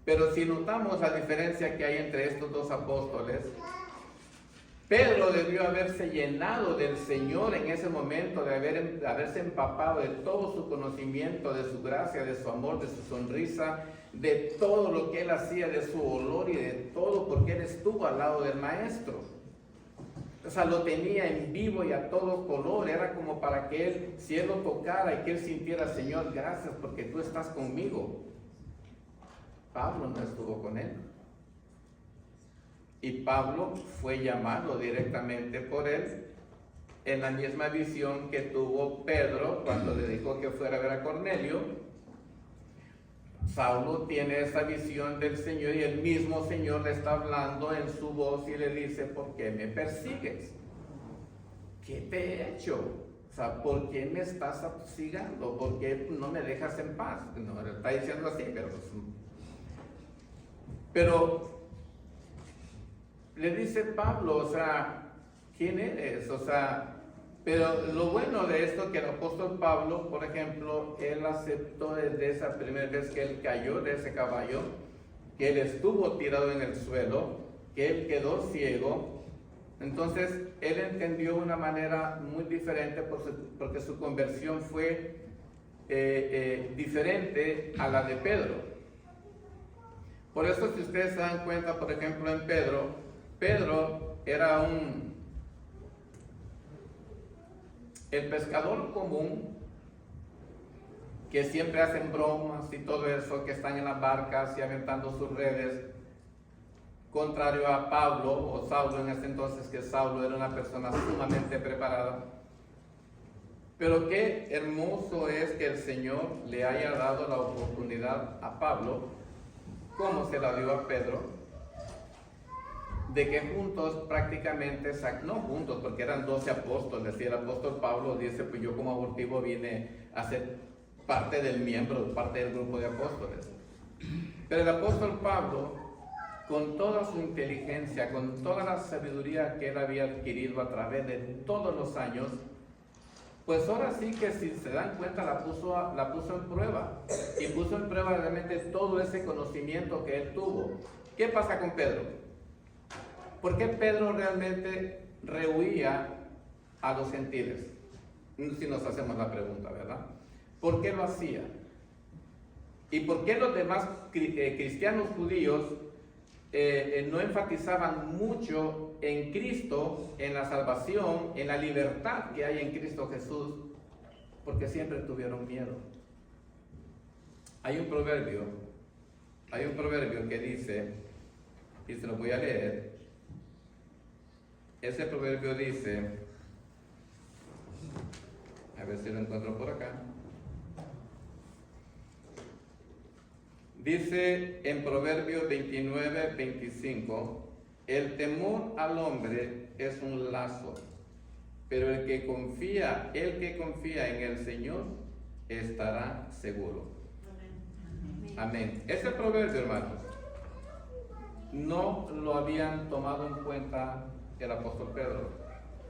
Pero si notamos la diferencia que hay entre estos dos apóstoles, Pedro debió haberse llenado del Señor en ese momento, de haberse empapado de todo su conocimiento, de su gracia, de su amor, de su sonrisa, de todo lo que él hacía, de su olor y de todo, porque él estuvo al lado del Maestro. O sea, lo tenía en vivo y a todo color. Era como para que él, si él lo tocara y que él sintiera, Señor, gracias porque tú estás conmigo. Pablo no estuvo con él. Y Pablo fue llamado directamente por él en la misma visión que tuvo Pedro cuando le dijo que fuera a ver a Cornelio. Saulo tiene esa visión del Señor y el mismo Señor le está hablando en su voz y le dice, ¿por qué me persigues? ¿Qué te he hecho? O sea, ¿por qué me estás atostigando? ¿Por qué no me dejas en paz? No, le está diciendo así, pero le dice Pablo, o sea, ¿quién eres? O sea, pero lo bueno de esto que el apóstol Pablo, por ejemplo, él aceptó desde esa primera vez que él cayó de ese caballo, que él estuvo tirado en el suelo, que él quedó ciego. Entonces, él entendió de una manera muy diferente porque su conversión fue diferente a la de Pedro. Por eso, si ustedes se dan cuenta, por ejemplo, en Pedro era el pescador común, que siempre hacen bromas y todo eso, que están en las barcas y aventando sus redes, contrario a Pablo, o Saulo en ese entonces, que Saulo era una persona sumamente preparada. Pero qué hermoso es que el Señor le haya dado la oportunidad a Pablo, como se la dio a Pedro, de que juntos prácticamente, no juntos porque eran 12 apóstoles, y el apóstol Pablo dice, pues yo como abortivo vine a ser parte del grupo de apóstoles. Pero el apóstol Pablo, con toda su inteligencia, con toda la sabiduría que él había adquirido a través de todos los años, pues ahora sí que si se dan cuenta la puso en prueba, y puso en prueba realmente todo ese conocimiento que él tuvo. ¿Qué pasa con Pedro? ¿Por qué Pedro realmente rehuía a los gentiles? Si nos hacemos la pregunta, ¿verdad? ¿Por qué lo hacía? ¿Y por qué los demás cristianos judíos no enfatizaban mucho en Cristo, en la salvación, en la libertad que hay en Cristo Jesús? Porque siempre tuvieron miedo. Hay un proverbio que dice, y se lo voy a leer. Ese proverbio dice, a ver si lo encuentro por acá. Dice en Proverbios 29, 25, el temor al hombre es un lazo, pero el que confía en el Señor estará seguro. Amén. Ese proverbio, hermanos, no lo habían tomado en cuenta el apóstol Pedro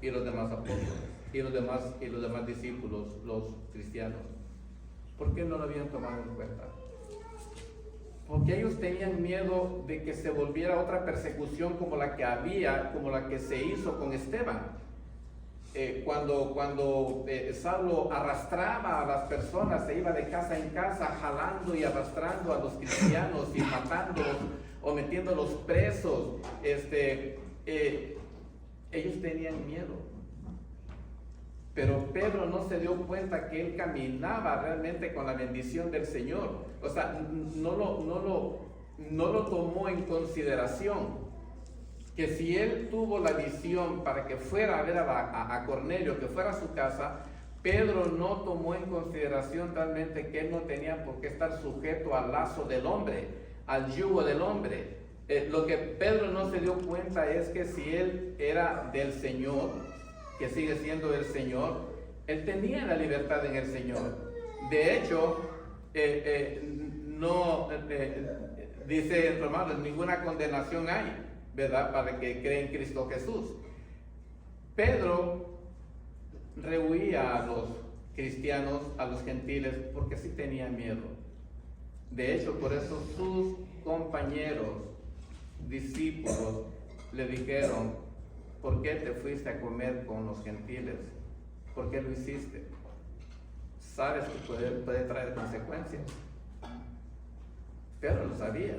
y los demás apóstoles y los demás discípulos, los cristianos. ¿Por qué no lo habían tomado en cuenta? Porque ellos tenían miedo de que se volviera otra persecución como la que se hizo con Esteban. Cuando Saulo arrastraba a las personas, se iba de casa en casa jalando y arrastrando a los cristianos y matándolos o metiéndolos presos. Ellos tenían miedo. Pero Pedro no se dio cuenta que él caminaba realmente con la bendición del Señor. O sea, no lo tomó en consideración. Que si él tuvo la visión para que fuera a ver a Cornelio, que fuera a su casa, Pedro no tomó en consideración realmente que él no tenía por qué estar sujeto al lazo del hombre, al yugo del hombre. Lo que Pedro no se dio cuenta es que si él era del Señor, que sigue siendo el Señor, él tenía la libertad en el Señor. De hecho, dice en Romanos, ninguna condenación hay, ¿verdad?, para el que cree en Cristo Jesús. Pedro rehuía a los cristianos, a los gentiles, porque sí tenía miedo. De hecho, por eso sus compañeros, discípulos, le dijeron, ¿por qué te fuiste a comer con los gentiles? ¿Por qué lo hiciste? Sabes que puede traer consecuencias. Pedro lo sabía.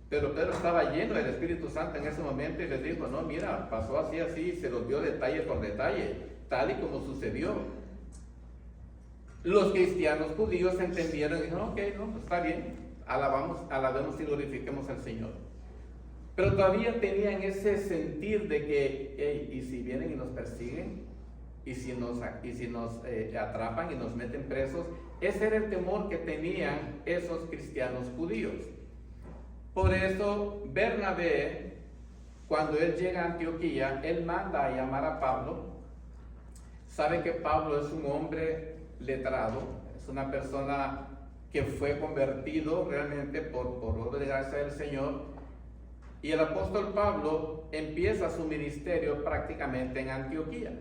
Pero Pedro estaba lleno del Espíritu Santo en ese momento y les dijo, no, mira, pasó así, y se los dio detalle por detalle, tal y como sucedió. Los cristianos judíos entendieron y dijeron, ok, no, pues está bien, alabemos y glorifiquemos al Señor. Pero todavía tenían ese sentir de que, hey, ¿y si vienen y nos persiguen? ¿Y si nos atrapan y nos meten presos? Ese era el temor que tenían esos cristianos judíos. Por eso Bernabé, cuando él llega a Antioquía, él manda a llamar a Pablo. Sabe que Pablo es un hombre letrado, es una persona que fue convertido realmente por obra de gracia del Señor. Y el apóstol Pablo empieza su ministerio prácticamente en Antioquía.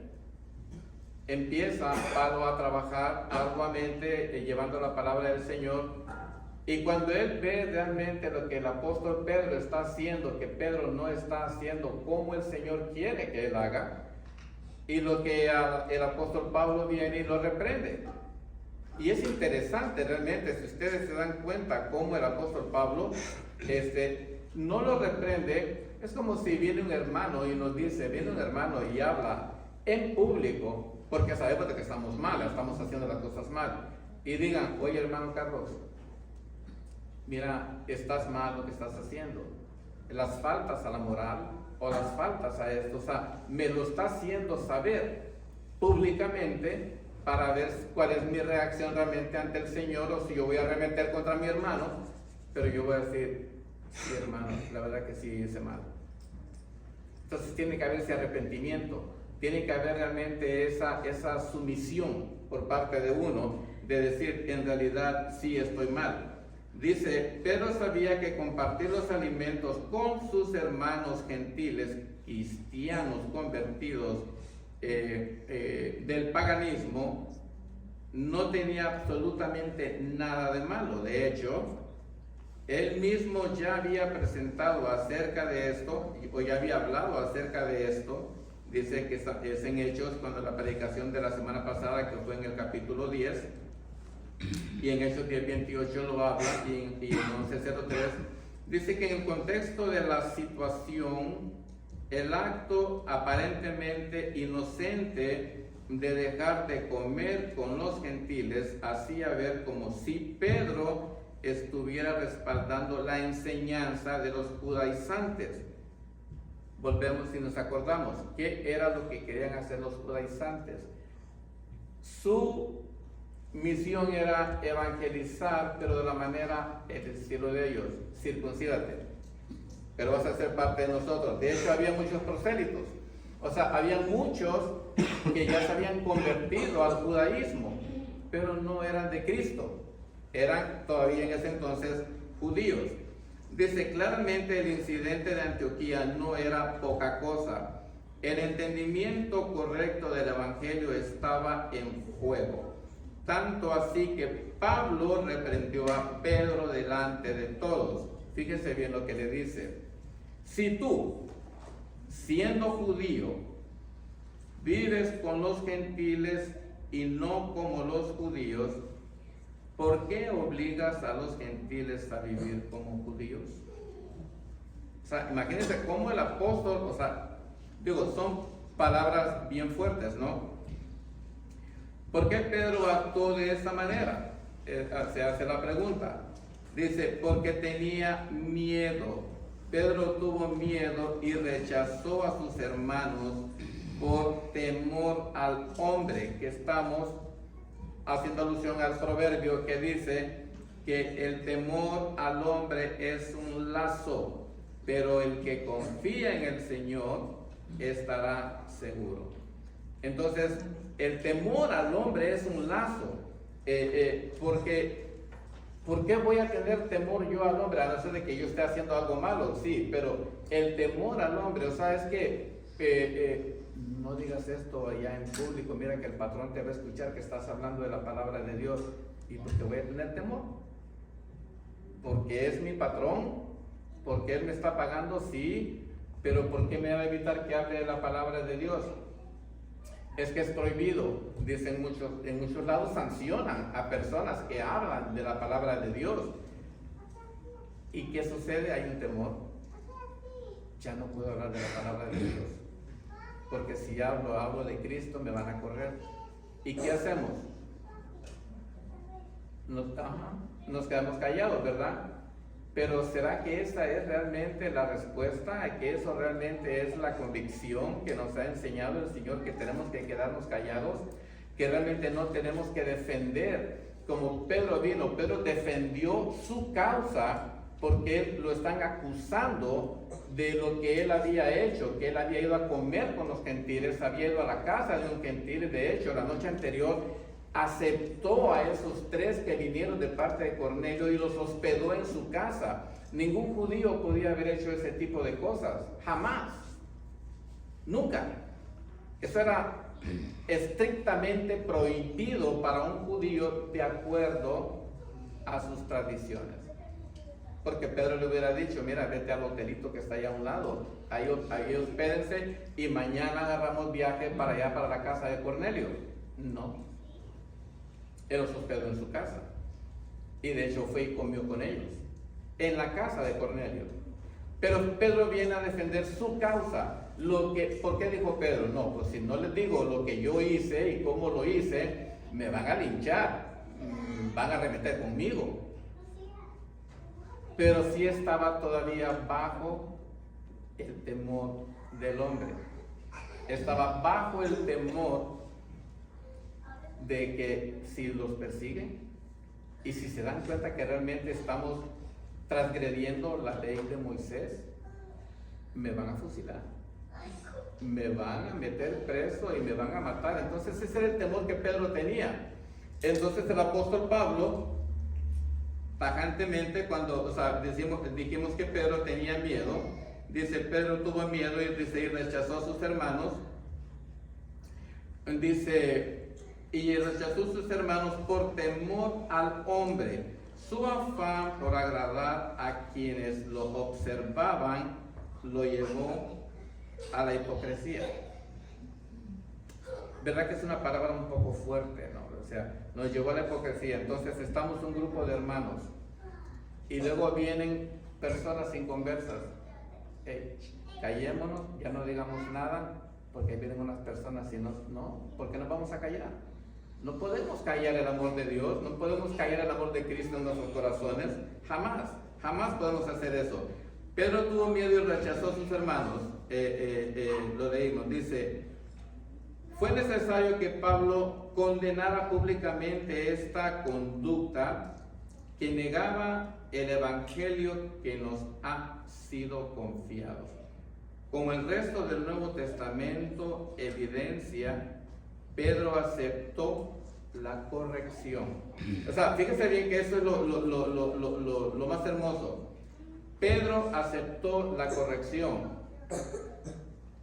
Empieza Pablo a trabajar arduamente llevando la palabra del Señor. Y cuando él ve realmente lo que el apóstol Pedro está haciendo, que Pedro no está haciendo como el Señor quiere que él haga, y lo que el apóstol Pablo viene y lo reprende. Y es interesante realmente, si ustedes se dan cuenta cómo el apóstol Pablo no lo reprende. Es como si viene un hermano y nos dice, viene un hermano y habla en público, porque sabemos de que estamos mal, estamos haciendo las cosas mal, y digan, oye hermano Carlos, mira, estás mal lo que estás haciendo, las faltas a la moral o las faltas a esto, o sea, me lo está haciendo saber públicamente para ver cuál es mi reacción realmente ante el Señor, o si yo voy a arremeter contra mi hermano, pero yo voy a decir, sí hermano, la verdad que sí hice mal. Entonces tiene que haber ese arrepentimiento, tiene que haber realmente esa sumisión por parte de uno, de decir, en realidad sí estoy mal. Dice, Pedro sabía que compartir los alimentos con sus hermanos gentiles, cristianos convertidos del paganismo, no tenía absolutamente nada de malo. De hecho, él mismo ya había presentado acerca de esto, o ya había hablado acerca de esto. Dice que es en Hechos, cuando la predicación de la semana pasada, que fue en el capítulo 10, y en Hechos 10:28 lo habla, y en 11:03, dice que en el contexto de la situación, el acto aparentemente inocente de dejar de comer con los gentiles hacía ver como si Pedro estuviera respaldando la enseñanza de los judaizantes. Volvemos y nos acordamos, ¿qué era lo que querían hacer los judaizantes? Su misión era evangelizar, pero de la manera, el estilo de ellos: circuncídate, pero vas a ser parte de nosotros. De hecho, había muchos prosélitos, o sea, había muchos que ya se habían convertido al judaísmo, pero no eran de Cristo, eran todavía en ese entonces judíos. Dice claramente, el incidente de Antioquía no era poca cosa. El entendimiento correcto del evangelio estaba en juego. Tanto así que Pablo reprendió a Pedro delante de todos. Fíjese bien lo que le dice. Si tú, siendo judío, vives con los gentiles y no como los judíos, ¿por qué obligas a los gentiles a vivir como judíos? O sea, imagínense cómo el apóstol, o sea, digo, son palabras bien fuertes, ¿no? ¿Por qué Pedro actuó de esa manera? Se hace la pregunta. Dice, porque tenía miedo. Pedro tuvo miedo y rechazó a sus hermanos por temor al hombre, que estamos haciendo alusión al proverbio que dice que el temor al hombre es un lazo, pero el que confía en el Señor estará seguro. Entonces, el temor al hombre es un lazo, porque ¿por qué voy a tener temor yo al hombre? A no ser de que yo esté haciendo algo malo, sí, pero el temor al hombre, o sea, es que no digas esto allá en público, mira que el patrón te va a escuchar que estás hablando de la palabra de Dios, y pues te voy a tener temor, porque es mi patrón, porque él me está pagando, sí, pero ¿por qué me va a evitar que hable de la palabra de Dios? Es que es prohibido. Dicen en muchos lados sancionan a personas que hablan de la palabra de Dios. ¿Y qué sucede? Hay un temor. Ya no puedo hablar de la palabra de Dios, porque si hablo de Cristo, me van a correr. ¿Y qué hacemos? Nos quedamos callados, ¿verdad? Pero ¿será que esa es realmente la respuesta? ¿Que eso realmente es la convicción que nos ha enseñado el Señor, que tenemos que quedarnos callados? ¿Que realmente no tenemos que defender? Como Pedro defendió su causa, porque lo están acusando de lo que él había hecho, que él había ido a comer con los gentiles, había ido a la casa de un gentil. De hecho, la noche anterior aceptó a esos 3 que vinieron de parte de Cornelio y los hospedó en su casa. Ningún judío podía haber hecho ese tipo de cosas, jamás, nunca. Eso era estrictamente prohibido para un judío de acuerdo a sus tradiciones. Porque Pedro le hubiera dicho, mira, vete al hotelito que está allá a un lado, ahí hospédense y mañana agarramos viaje para allá, para la casa de Cornelio. No. Él los hospedó en su casa, y de hecho fue y comió con ellos en la casa de Cornelio. Pero Pedro viene a defender su causa. ¿Por qué dijo Pedro? No, pues si no les digo lo que yo hice y cómo lo hice, me van a linchar, van a arremeter conmigo. Pero sí estaba todavía bajo el temor del hombre, estaba bajo el temor de que si los persiguen y si se dan cuenta que realmente estamos transgrediendo la ley de Moisés, me van a fusilar, me van a meter preso y me van a matar. Entonces ese era el temor que Pedro tenía. Entonces el apóstol Pablo tajantemente cuando, o sea, dijimos que Pedro tenía miedo. Dice, Pedro tuvo miedo y dice, y rechazó a sus hermanos. Dice, y rechazó a sus hermanos por temor al hombre. Su afán por agradar a quienes lo observaban lo llevó a la hipocresía. ¿Verdad que es una palabra un poco fuerte, no? O sea, nos llevó a la hipocresía. Entonces estamos un grupo de hermanos y luego vienen personas inconversas. Hey, callémonos, ya no digamos nada, porque vienen unas personas y no, porque nos vamos a callar. No podemos callar el amor de Dios, no podemos callar el amor de Cristo en nuestros corazones, jamás podemos hacer eso. Pedro tuvo miedo y rechazó a sus hermanos. Lo leímos, dice, fue necesario que Pablo condenara públicamente esta conducta que negaba el evangelio que nos ha sido confiado. Como el resto del Nuevo Testamento evidencia, Pedro aceptó la corrección. O sea, fíjense bien que eso es lo más hermoso. Pedro aceptó la corrección.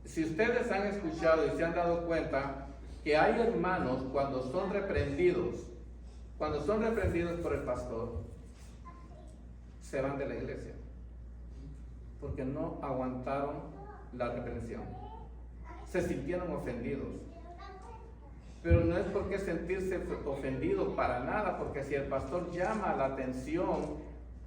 Si ustedes han escuchado y se han dado cuenta que hay hermanos cuando son reprendidos por el pastor, se van de la iglesia porque no aguantaron la reprensión, se sintieron ofendidos. Pero no es por qué sentirse ofendido para nada, porque si el pastor llama la atención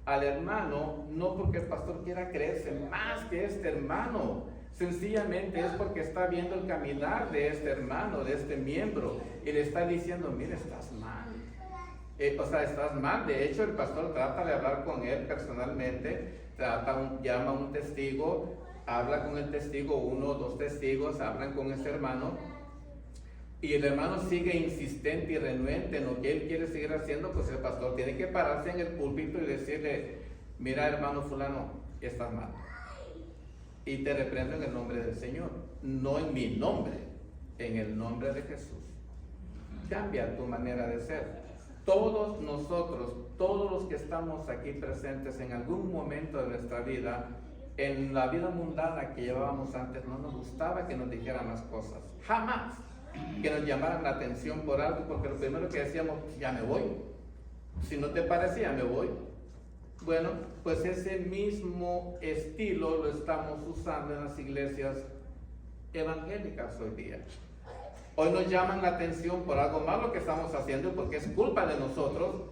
al hermano, no porque el pastor quiera creerse más que este hermano, sencillamente es porque está viendo el caminar de este hermano, de este miembro, y le está diciendo, mira, estás mal. Estás mal. De hecho, el pastor trata de hablar con él personalmente, llama a un testigo, habla con el testigo, 1 o 2 testigos, hablan con ese hermano, y el hermano sigue insistente y renuente en lo que él quiere seguir haciendo, pues el pastor tiene que pararse en el púlpito y decirle, mira, hermano fulano, estás mal. Y te reprendo en el nombre del Señor, no en mi nombre, en el nombre de Jesús. Cambia tu manera de ser. Todos nosotros, todos los que estamos aquí presentes en algún momento de nuestra vida, en la vida mundana que llevábamos antes, no nos gustaba que nos dijeran las cosas. Jamás que nos llamaran la atención por algo, porque lo primero que decíamos, ya me voy. Si no te parecía, me voy. Bueno, pues ese mismo estilo lo estamos usando en las iglesias evangélicas hoy día. Hoy nos llaman la atención por algo malo que estamos haciendo porque es culpa de nosotros,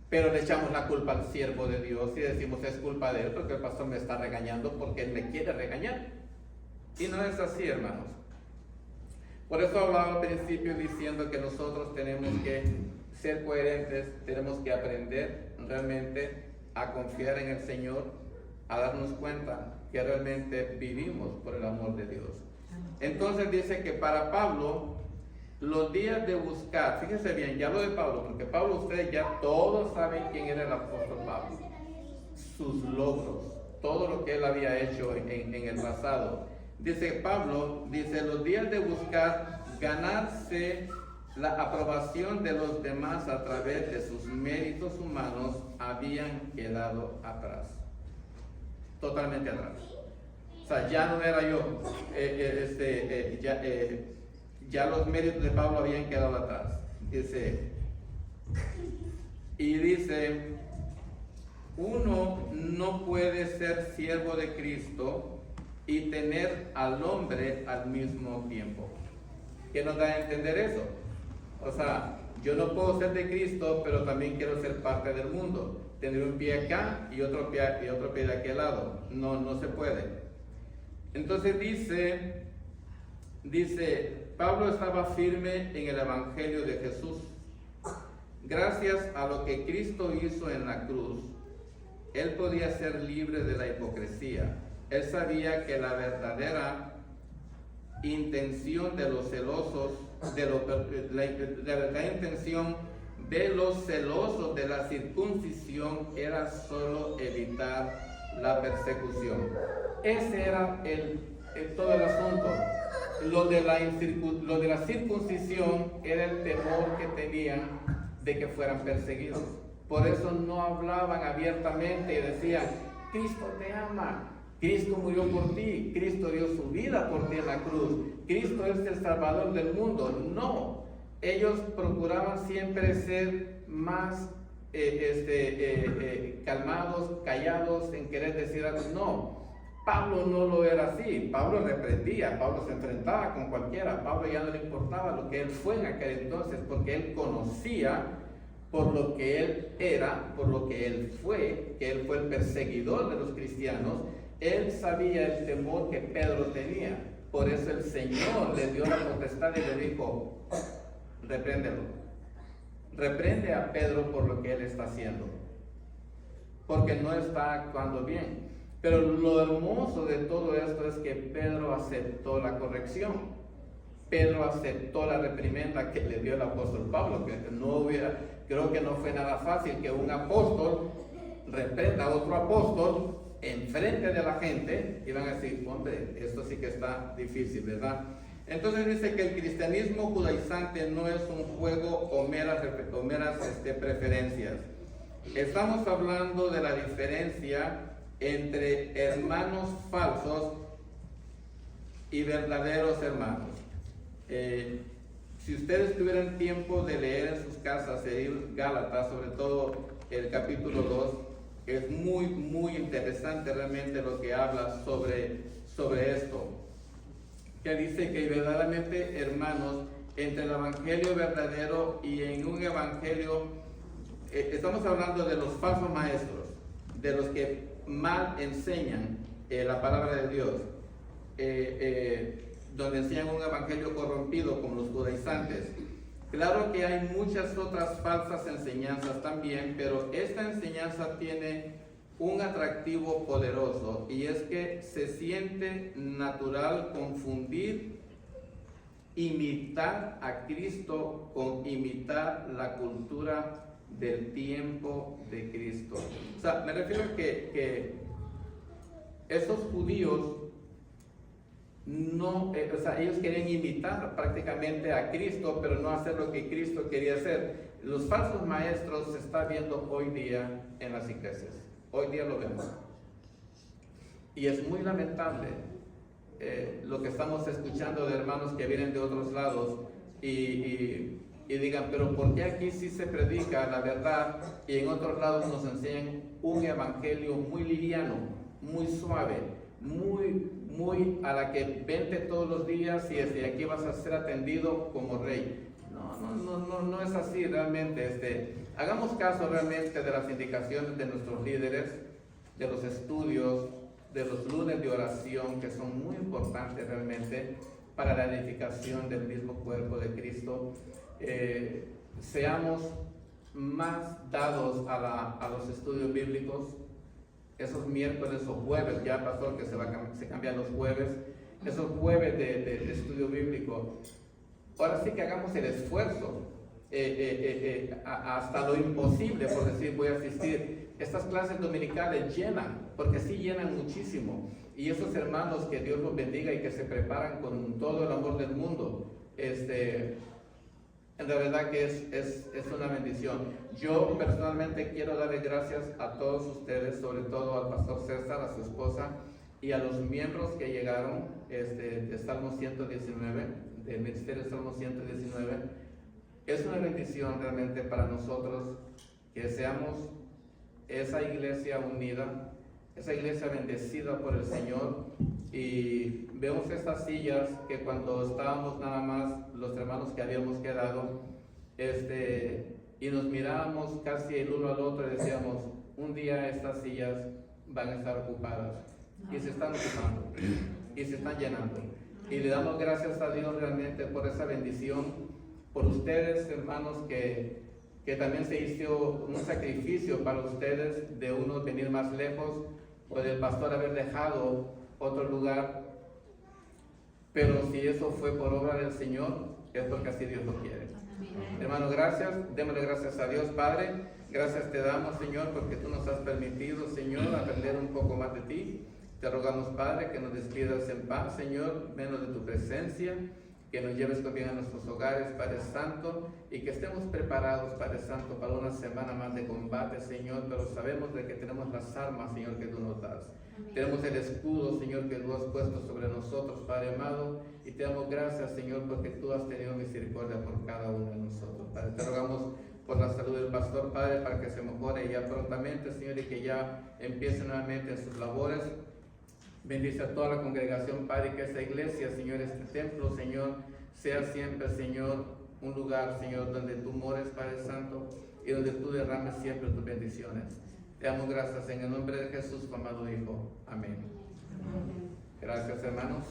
pero le echamos la culpa al siervo de Dios y decimos es culpa de él porque el pastor me está regañando porque él me quiere regañar. Y no es así, hermanos. Por eso hablaba al principio diciendo que nosotros tenemos que ser coherentes, tenemos que aprender realmente a confiar en el Señor, a darnos cuenta que realmente vivimos por el amor de Dios. Entonces dice que para Pablo, los días de buscar, fíjense bien, ya lo de Pablo, porque Pablo, ustedes ya todos saben quién era el apóstol Pablo, sus logros, todo lo que él había hecho en el pasado. Dice Pablo, dice, los días de buscar ganarse la aprobación de los demás a través de sus méritos humanos habían quedado atrás, totalmente atrás. O sea, ya no era yo, ya los méritos de Pablo habían quedado atrás. Dice, uno no puede ser siervo de Cristo y tener al hombre al mismo tiempo. ¿Qué nos da a entender eso? O sea, yo no puedo ser de Cristo, pero también quiero ser parte del mundo. Tener un pie acá y otro pie de aquel lado. No se puede. Entonces dice, Pablo estaba firme en el Evangelio de Jesús. Gracias a lo que Cristo hizo en la cruz, él podía ser libre de la hipocresía. Él sabía que la verdadera intención de los celosos, la verdadera intención de los celosos de la circuncisión era solo evitar la persecución. Ese era todo el asunto. Lo de la circuncisión era el temor que tenían de que fueran perseguidos. Por eso no hablaban abiertamente y decían, Cristo te ama, Cristo murió por ti, Cristo dio su vida por ti en la cruz, Cristo es el Salvador del mundo. No, ellos procuraban siempre ser más calmados, callados, en querer decir algo. No, Pablo no lo era así. Pablo reprendía, Pablo se enfrentaba con cualquiera. Pablo ya no le importaba lo que él fue en aquel entonces, porque él conocía por lo que él era, por lo que él fue, que él fue el perseguidor de los cristianos. Él sabía el temor que Pedro tenía. Por eso el Señor le dio la potestad y le dijo, repréndelo. Reprende a Pedro por lo que él está haciendo, porque no está actuando bien. Pero lo hermoso de todo esto es que Pedro aceptó la corrección. Pedro aceptó la reprimenda que le dio el apóstol Pablo, que creo que no fue nada fácil que un apóstol reprenda a otro apóstol en frente de la gente, y van a decir, hombre, esto sí que está difícil, ¿verdad? Entonces dice que el cristianismo judaizante no es un juego o meras preferencias. Estamos hablando de la diferencia entre hermanos falsos y verdaderos hermanos. Si ustedes tuvieran tiempo de leer en sus casas, seguir Gálatas, sobre todo el capítulo 2, es muy, muy interesante realmente lo que habla sobre esto. Que dice que verdaderamente, hermanos, entre el evangelio verdadero y en un evangelio, estamos hablando de los falsos maestros, de los que mal enseñan la palabra de Dios, donde enseñan un evangelio corrompido como los judaizantes. Claro que hay muchas otras falsas enseñanzas también, pero esta enseñanza tiene un atractivo poderoso, y es que se siente natural confundir, imitar a Cristo con imitar la cultura del tiempo de Cristo. O sea, me refiero a que esos judíos no, ellos querían imitar prácticamente a Cristo, pero no hacer lo que Cristo quería hacer. Los falsos maestros se está viendo hoy día en las iglesias. Hoy día lo vemos. Y es muy lamentable lo que estamos escuchando de hermanos que vienen de otros lados y digan, pero ¿por qué aquí sí se predica la verdad y en otros lados nos enseñan un evangelio muy liviano, muy suave, muy a la que vente todos los días y desde aquí vas a ser atendido como rey? No es así realmente. Hagamos caso realmente de las indicaciones de nuestros líderes, de los estudios, de los lunes de oración, que son muy importantes realmente para la edificación del mismo cuerpo de Cristo. Seamos más dados a los estudios bíblicos, esos miércoles o jueves, ya pastor que se cambian los jueves, esos jueves de estudio bíblico. Ahora sí que hagamos el esfuerzo, hasta lo imposible, por decir, voy a asistir. Estas clases dominicales llenan, porque sí llenan muchísimo. Y esos hermanos, que Dios los bendiga y que se preparan con todo el amor del mundo, en realidad que es una bendición. Yo personalmente quiero darle gracias a todos ustedes, sobre todo al pastor César, a su esposa y a los miembros que llegaron de Salmo 119, del Ministerio de Salmo 119. Es una bendición realmente para nosotros que seamos esa iglesia unida, esa iglesia bendecida por el Señor. Y vemos estas sillas que cuando estábamos nada más los hermanos que habíamos quedado, y nos mirábamos casi el uno al otro y decíamos, un día estas sillas van a estar ocupadas, y se están ocupando y se están llenando, y le damos gracias a Dios realmente por esa bendición, por ustedes hermanos que también se hizo un sacrificio para ustedes, de uno venir más lejos o del pastor haber dejado otro lugar, pero si eso fue por obra del Señor, es porque así Dios lo quiere. Hermano, gracias, démosle gracias a Dios. Padre, gracias te damos, Señor, porque tú nos has permitido, Señor, aprender un poco más de ti. Te rogamos, Padre, que nos despidas en paz, Señor, menos de tu presencia, que nos lleves con bien a nuestros hogares, Padre Santo, y que estemos preparados, Padre Santo, para una semana más de combate, Señor, pero sabemos de que tenemos las armas, Señor, que tú nos das. Amén. Tenemos el escudo, Señor, que tú has puesto sobre nosotros, Padre amado, y te damos gracias, Señor, porque tú has tenido misericordia por cada uno de nosotros, Padre. Te rogamos por la salud del pastor, Padre, para que se mejore ya prontamente, Señor, y que ya empiece nuevamente en sus labores. Bendice a toda la congregación, Padre, que esta iglesia, Señor, este templo, Señor, sea siempre, Señor, un lugar, Señor, donde tú mores, Padre Santo, y donde tú derrames siempre tus bendiciones. Te damos gracias en el nombre de Jesús, tu amado Hijo. Amén. Amén. Gracias, hermanos.